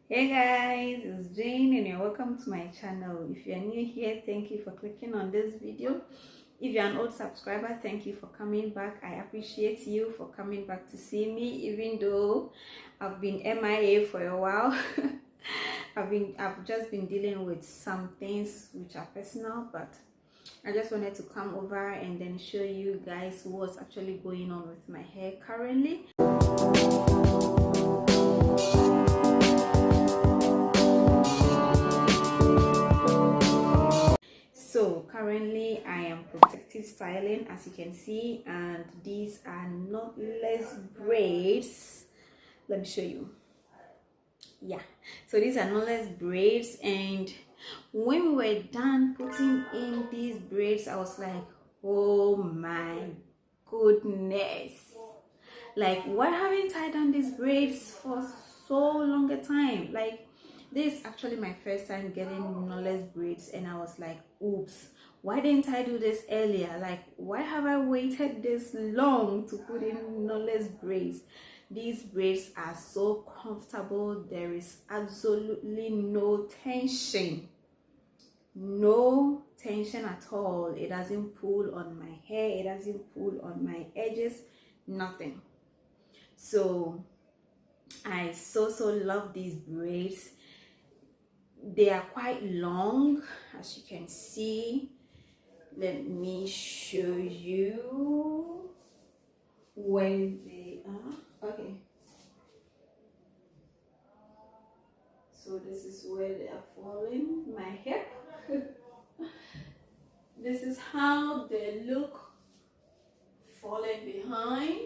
Hey guys, it's Jane and you're welcome to my channel. If you're new here, thank you for clicking on this video. If you're an old subscriber, thank you for coming back. I appreciate you for coming back to see me, even though I've been MIA for a while. I've just been dealing with some things which are personal, but I just wanted to come over and then show you guys what's actually going on with my hair currently. So currently I am protective styling, as you can see, and these are knotless braids. Let me show you. Yeah, so these are knotless braids, and when we were done putting in these braids, I was like, oh my goodness, like, why haven't I done these braids for so long a time? Like, this is actually my first time getting knotless braids, and I was like, oops, why didn't I do this earlier? Like, why have I waited this long to put in knotless braids? These braids are so comfortable. There is absolutely no tension at all. It doesn't pull on my hair, it doesn't pull on my edges, nothing. So I so love these braids. They are quite long, as you can see. Let me show you where they are. Okay, so this is where they are falling, my hip. This is how they look falling behind.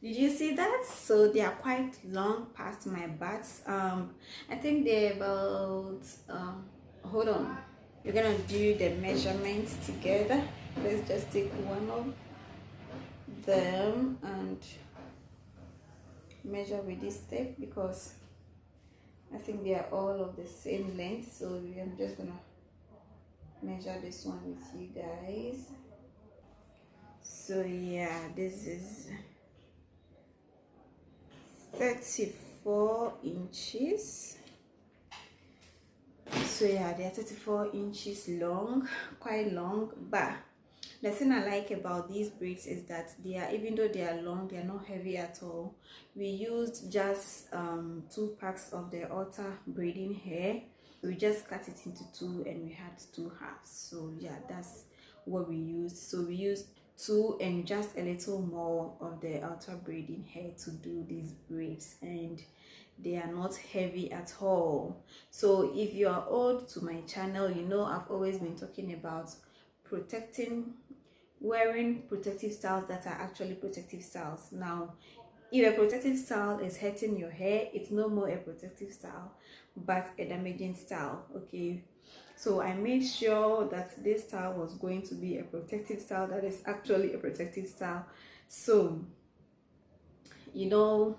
Did you see that? So they are quite long past my butts. I think they're about hold on, we're gonna do the measurements together. Let's just take one of them and measure with this tape, because I think they are all of the same length. So I'm just gonna measure this one with you guys. So yeah, this is 34 inches. So yeah, they are 34 inches long, quite long. But the thing I like about these braids is that they are, even though they are long, they are not heavy at all. We used just 2 packs of the outer braiding hair. We just cut it into 2 and we had 2 halves. So yeah, that's what we used. So we used 2 and just a little more of the outer braiding hair to do these braids, and they are not heavy at all. So if you are old to my channel, you know I've always been talking about wearing protective styles that are actually protective styles. Now, if a protective style is hurting your hair, it's no more a protective style but a damaging style. Okay, so I made sure that this style was going to be a protective style that is actually a protective style. So, you know,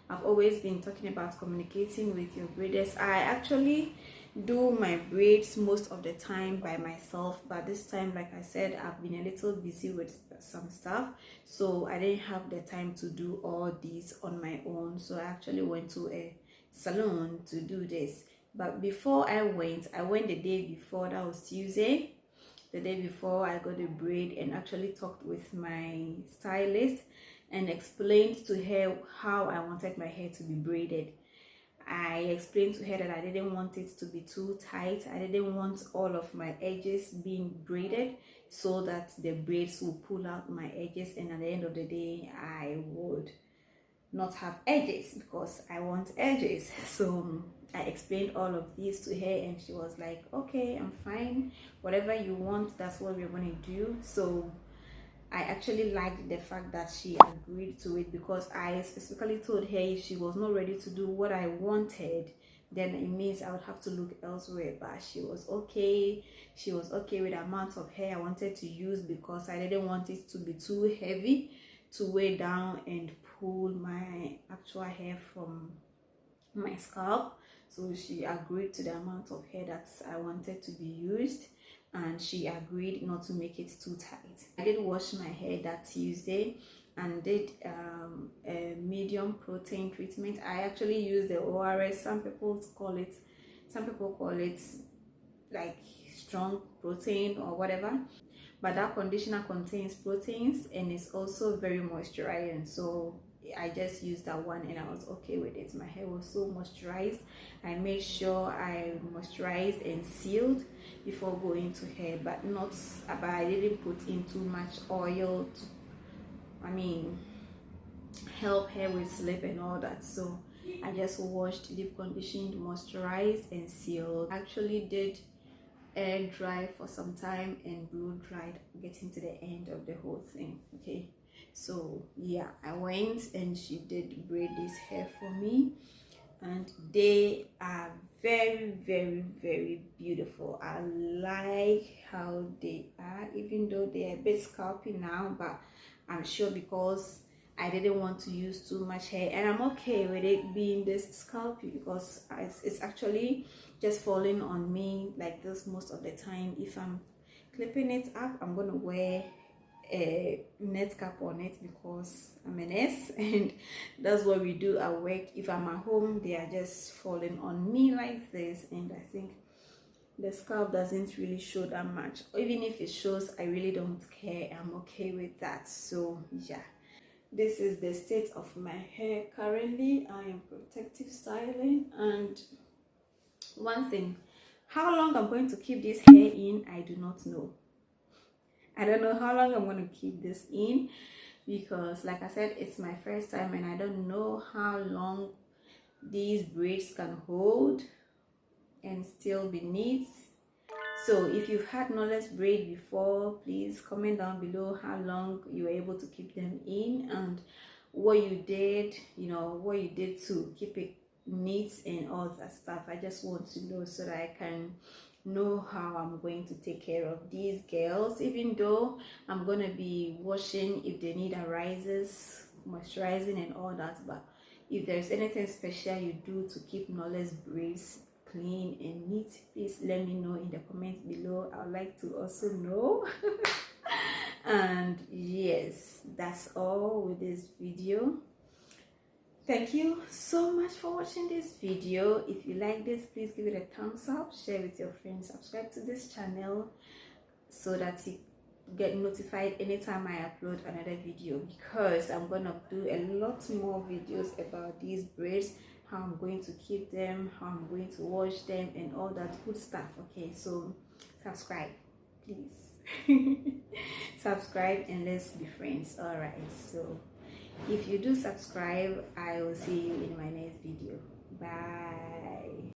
I've always been talking about communicating with your braiders. I actually do my braids most of the time by myself, but this time, like I said, I've been a little busy with some stuff, so I didn't have the time to do all these on my own. So I actually went to a salon to do this. But before I went the day before. That was Tuesday, the day before. I got a braid and actually talked with my stylist and explained to her how I wanted my hair to be braided. I explained to her that I didn't want it to be too tight. I didn't want all of my edges being braided so that the braids will pull out my edges, and at the end of the day I would not have edges because I want edges. So I explained all of these to her and she was like, okay, I'm fine, whatever you want, that's what we're going to do. So I actually liked the fact that she agreed to it, because I specifically told her if she was not ready to do what I wanted, then it means I would have to look elsewhere. But she was okay. She was okay with the amount of hair I wanted to use, because I didn't want it to be too heavy to weigh down and pull my actual hair from my scalp. So she agreed to the amount of hair that I wanted to be used. and she agreed not to make it too tight. I did wash my hair that Tuesday and did a medium protein treatment. I actually used the ORS. Some people call it like strong protein or whatever, but that conditioner contains proteins and it's also very moisturizing, so I just used that one and I was okay with it. My hair was so moisturized. I made sure I moisturized and sealed before going to hair, but I didn't put in too much oil to help hair with slip and all that. So I just washed, deep conditioned, moisturized and sealed. Actually did air dry for some time and blow dried, getting to the end of the whole thing. Okay, so yeah, I went and she did braid this hair for me, and they are very, very, very beautiful. I like how they are, even though they're a bit scalpy now, but I'm sure because I didn't want to use too much hair, and I'm okay with it being this scalpy because it's actually just falling on me like this most of the time. If I'm clipping it up, I'm gonna wear a net cap on it because I'm a nurse and that's what we do at work. If I'm at home, they are just falling on me like this, and I think the scalp doesn't really show that much. Even if it shows, I really don't care. I'm okay with that. So yeah, this is the state of my hair currently. I am protective styling, and one thing, how long I'm going to keep this hair in, I do not know. I don't know how long I'm going to keep this in because, like I said, it's my first time and I don't know how long these braids can hold and still be neat. So if you've had knotless braid before, please comment down below how long you were able to keep them in and what you did, what you did to keep it neat and all that stuff. I just want to know so that I can know how I'm going to take care of these girls, even though I'm going to be washing if they need arises, moisturizing and all that. But if there's anything special you do to keep knotless braids clean and neat, please let me know in the comments below. I would like to also know. And yes, that's all with this video. Thank you so much for watching this video. If you like this, please give it a thumbs up, share with your friends, subscribe to this channel so that you get notified anytime I upload another video, because I'm gonna do a lot more videos about these braids, how I'm going to keep them, how I'm going to wash them and all that good stuff. Okay, so subscribe please. Subscribe and let's be friends. All right, so if you do subscribe, I will see you in my next video. Bye.